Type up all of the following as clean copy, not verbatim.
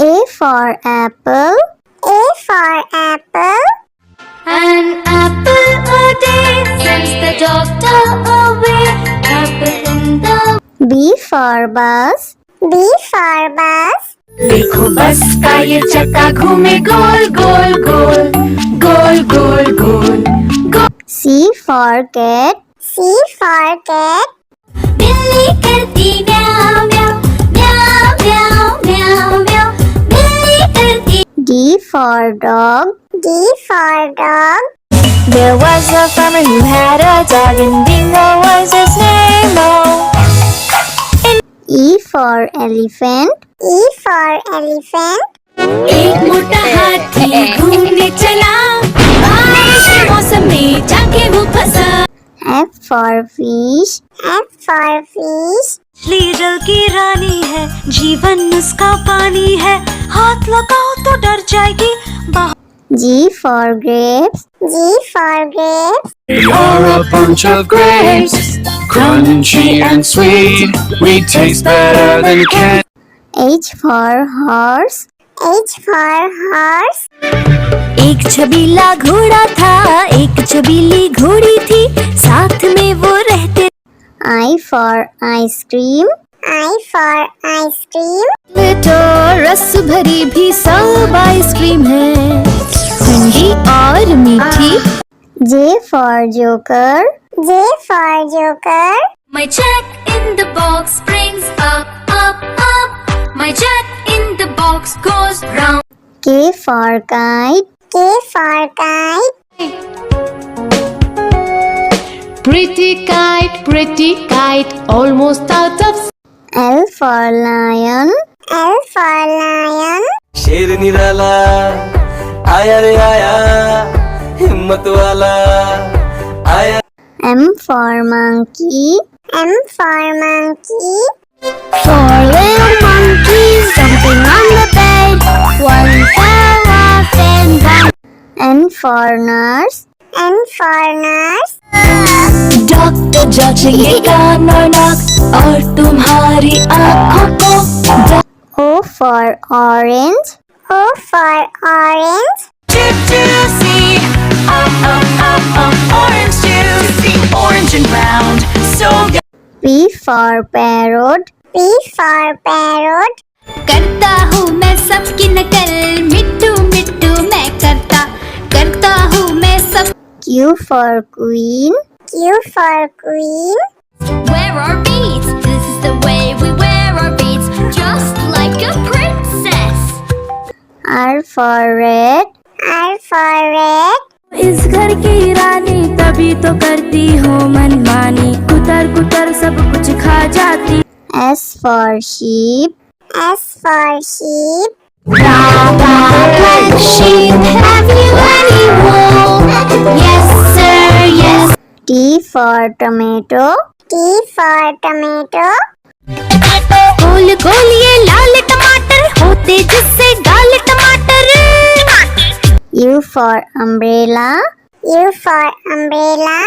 A for apple. A for apple. An apple a day sends the doctor away. Apple in the B for bus. B for bus. देखो बस का ये चक्का घूमे गोल गोल गोल गोल गोल गोल गोल। C for cat. C for cat. बिल्ली करती म्याऊ म्याऊ म्याऊ म्याऊ म्याऊ म्याऊ। बिल्ली करती। D for dog. D for dog. There was a farmer who had a dog and Bingo was his name. E for elephant. E for elephant. एक मोटा हाथी घूमने चला, बारिश के मौसम में जाके वो फंसा। F for fish. F for fish. मछली जल की रानी है, जीवन उसका पानी है, हाथ लगाओ तो डर जाएगी। G for grapes. G for grapes. We are a bunch of grapes, crunchy and sweet. We taste better than candy. H for horse. H for horse. एक छबीला घोड़ा था, एक छबीली घोड़ी थी, साथ में वो रहते। I for ice cream. I for ice cream. तो रस भरी भी सब आइसक्रीम है, ठंडी और मीठी। J for joker. J for joker. My jack in the box brings up up up. My jack in the box goes round. K for kite. K for kite. Pretty kite, almost out of. L for lion. L for lion. शेर निराला आया रे आया, हिम्मत वाला आया। M for monkey. M for monkey. Four little monkeys jumping on the bed. One fell off and bumped. N for nurse. N for nurse. Doctor जांचेंगे कान और नाक और तुम्हारी आँखों को। O for orange. O for orange. Juicy, orange juicy, orange and round, so good. P for parrot. P for parrot. करता हूँ मैं सबकी नकल, मिट्टू मिट्टू मैं करता हूँ मैं सब। Q for queen. Q for queen. Wear our beads, this is the way we wear our beads, just like a princess. R for red. R for red. इस घर की रानी तभी तो करती हूँ मनमानी, कुतर कुतर सब कुछ खा जाती। S for sheep. S for sheep. Black sheep, have you any wool? Yes sir, yes. T for tomato. T for tomato. गोल गोल ये लाल टमाटर होते जिससे गाल टमाटर। U for umbrella. U for umbrella.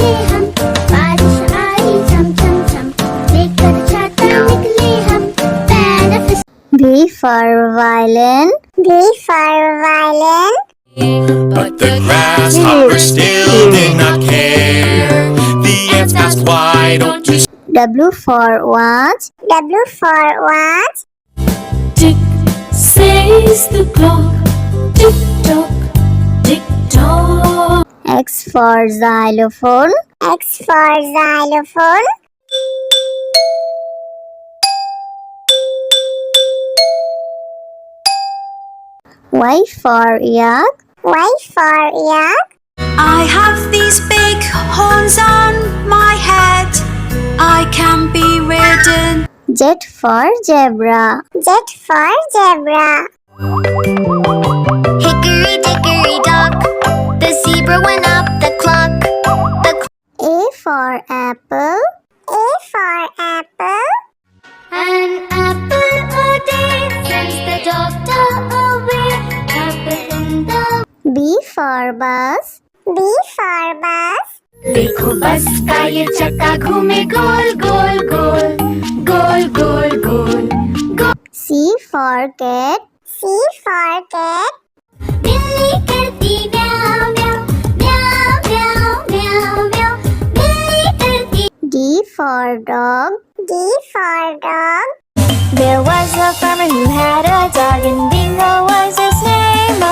हम बारिश आई झम झम झम, लेकर छाता निकले हम, पैर V for violin. V for violin. But the grasshoppers still did not care. The ants asked, why don't you W for watch. W for watch. tick says the clock, tick tock, tick tock. X for xylophone. X for xylophone. Y for yak. Y for yak. I have these big horns on my head, I can be ridden. Z for zebra. Z for zebra. Hickory dickory dock, the zebra went up the clock. A for apple. A for apple. An apple a day sends the doctor away. Apple in the. B for bus. B for bus. देखो बस का ये चक्का घूमे गोल गोल गोल गोल गोल गोल गोल। C for cat. C for cat. बिल्ली करती म्याऊं म्याऊं म्याऊं म्याऊं म्याऊं म्याऊं बिल्ली करती D for dog. D for dog. There was a farmer who had a dog and Bingo was his name.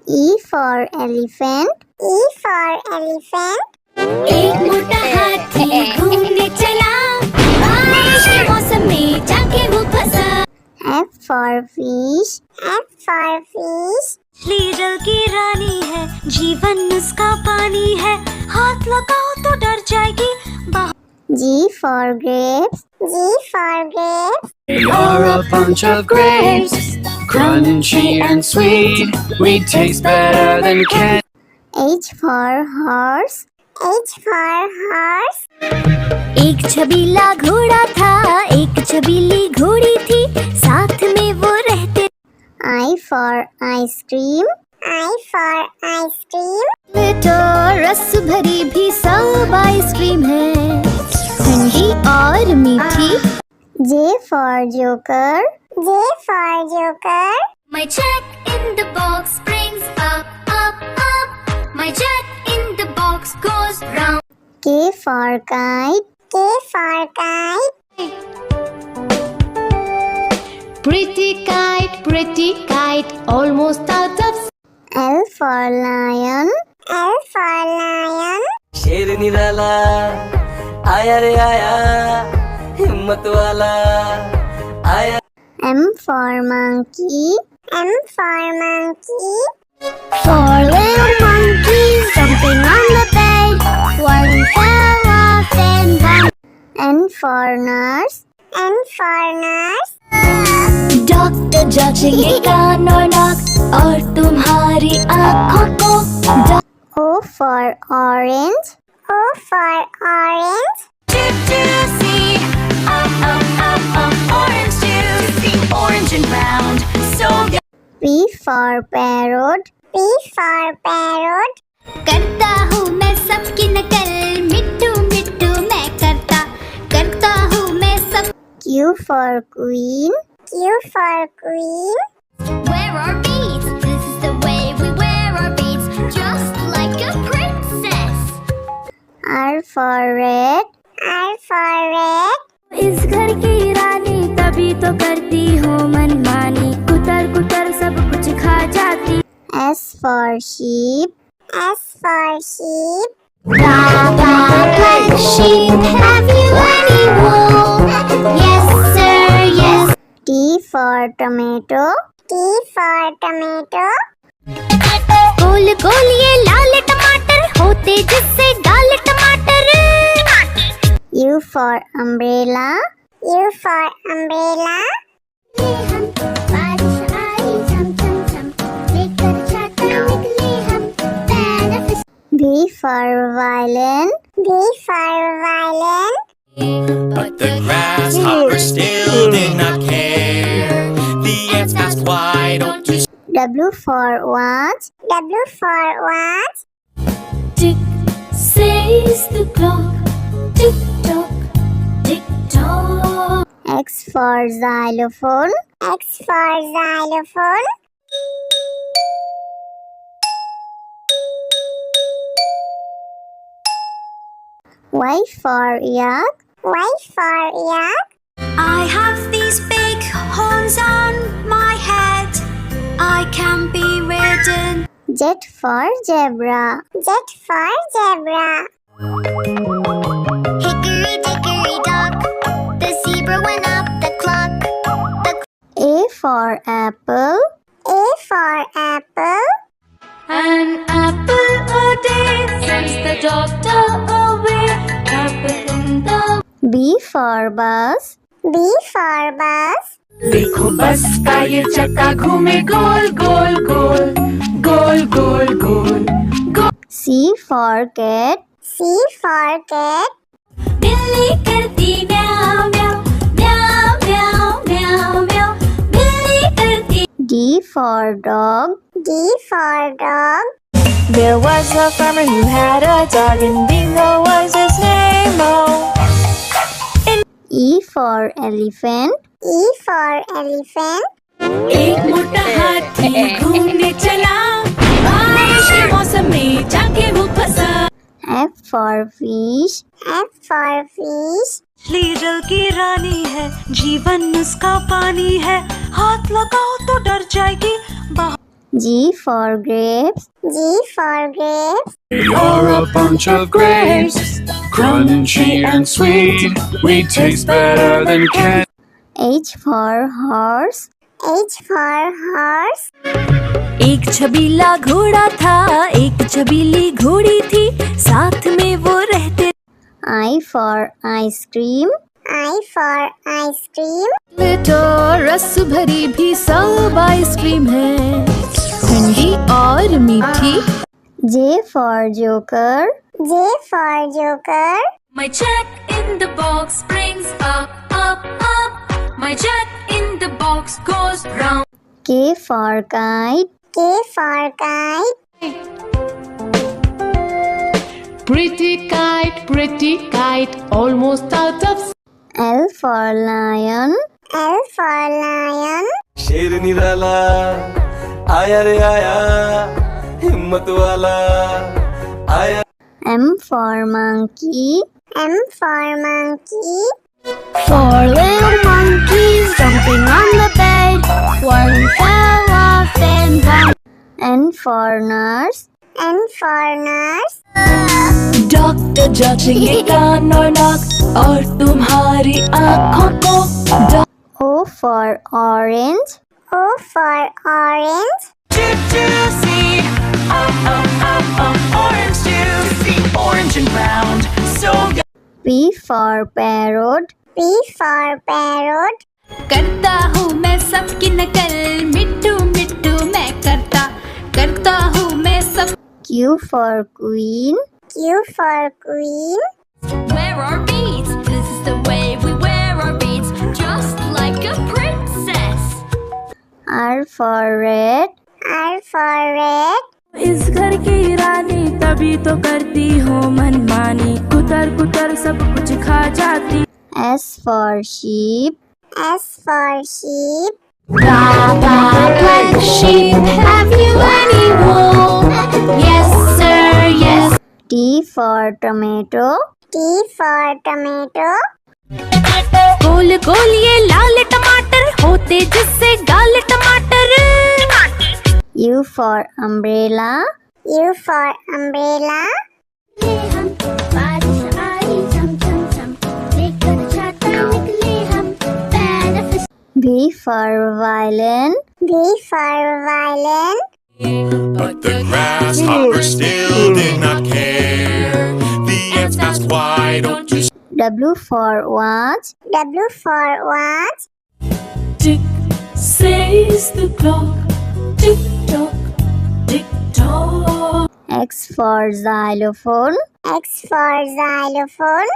E for elephant. E for elephant. एक मोटा हाथी घूमने चला बारिश के मौसम में जाके वो फंसा F for fish. F for fish. मछली जल की रानी है जीवन उसका पानी है हाथ लगाओ तो डर जाएगी G for grapes. G for grapes. You're a bunch of grapes, crunchy and sweet. We taste better than candy. H for horse. H for horse. एक छबीला घोड़ा था एक छबीली घोड़ी थी साथ में वो रहते I for ice cream. I for ice cream. तो रस भरी भी सब आइसक्रीम है ठंडी और मीठी J for joker. J for joker. My check in the box brings up up up My check in the box goes round K for kite. K for kite. pretty kite, almost out of L for lion. L for lion. शेर निराला आया रे आया हिम्मत वाला आया M for monkey. M for monkey. Four little monkeys jumping on the bed One fell off and one N for nurse. N for nurse. Doctor जांचेंगे कान और नाक और तुम्हारी आँखों को O for orange. O for orange. Orange juice, orange and round, so good. P for parrot. P for parrot. करता हूँ मैं सबकी नकल मिट्टू मिट्टू मैं करता हूँ मैं सब Q for queen. Q for queen. Wear our beads, this is the way we wear our beads Just like a princess R for red. R for red. इस घर की रानी तभी तो करती हूँ मनमानी कुतर कुतर सब कुछ खा जाती S for sheep. S for sheep. Black sheep, have you any wool? Yes sir, yes T for tomato. T for tomato. गोल गोल ये लाल टमाटर होते जिससे गाल टमाटर U for umbrella. U for umbrella. हम बारिश आई झम झम झम लेकर छाता निकले हम benefit V for violin. V for violin. But the grasshopper still did not care. The ants asked, why don't you W for watch. W for watch. Tick says the clock tick tock tick tock X for xylophone. X for xylophone. Y for yak. Y for yak. I have these big horns on my head I can be ridden Z for zebra. Z for zebra. Hickory dickory dock the zebra went up the clock A for apple. A for apple. An apple a day sends the doctor away apple in the B for bus. B for bus. देखो बस का ये चक्का घूमे गोल गोल गोल गोल गोल गोल गोल C for cat. C for cat. बिल्ली करती म्याऊं म्याऊं म्याऊं म्याऊं म्याऊं म्याऊं बिल्ली करती D for dog. D for dog. There was a farmer who had a dog and Bingo was his name. Oh, E for elephant. E for elephant. एक मोटा हाथी घूमने चला, बारिश के मौसम में जाके वो फंसा। F for fish. F for fish. मछली जल की रानी है, जीवन उसका पानी है, हाथ लगाओ तो डर जाएगी। G for grapes. G for grapes. We are a bunch of grapes, crunchy and sweet. We taste better than candy. H for horse. H for horse. एक छबीला घोड़ा था, एक छबीली घोड़ी थी, साथ में वो रहते। I for ice cream. I for ice cream. तो रस भरी भी सब आइसक्रीम है, ठंडी और मीठी। J for joker. J for joker. My jack in the box brings up, up, up. My jack in the box goes round. K for kite. K for kite. pretty kite, almost out of L for lion. L for lion. शेर निराला आया रे आया, हिम्मत वाला आया। M for monkey. M for monkey. Four little monkeys jumping on the bed. One fell off and one. N for nurse. N for nurse. Doctor जांचेंगे कान और नाक और तुम्हारी आँखों को। O for orange. O for orange. Juicy, orange juicy, orange and round, so P for parrot. P for parrot. करता हूँ मैं सबकी नकल, मिट्टू मिट्टू मैं करता हूँ मैं सब। Q for queen. Q for queen. Wear our beads, this is the way we wear our beads, just like a princess. R for red. R for red. इस घर की रानी तभी तो करती हो मनमानी, कुतर कुतर सब कुछ खा जाती। S for sheep. S for sheep. Black sheep, have you any wool? Yes, sir, yes. T for tomato. T for tomato. गोल गोल ये लाल टमाटर होते जिससे गाल टमाटर। U for umbrella. U for umbrella. हम बारिश आई झम झम झम, लेकर छाता निकले हम, पैर V for violin. V for violin. But the grasshoppers still did not care. The ants asked, why don't you W for watch. W for watch. Tick says the clock, tick tock, tick tock. X for xylophone. X for xylophone.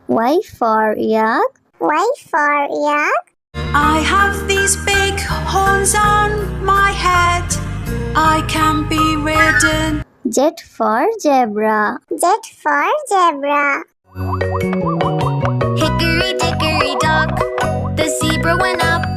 Y for yak. Y for yak. I have these big horns on my head, I can be ridden. Z for zebra. Z for zebra. Hickory dickory dock, the zebra went up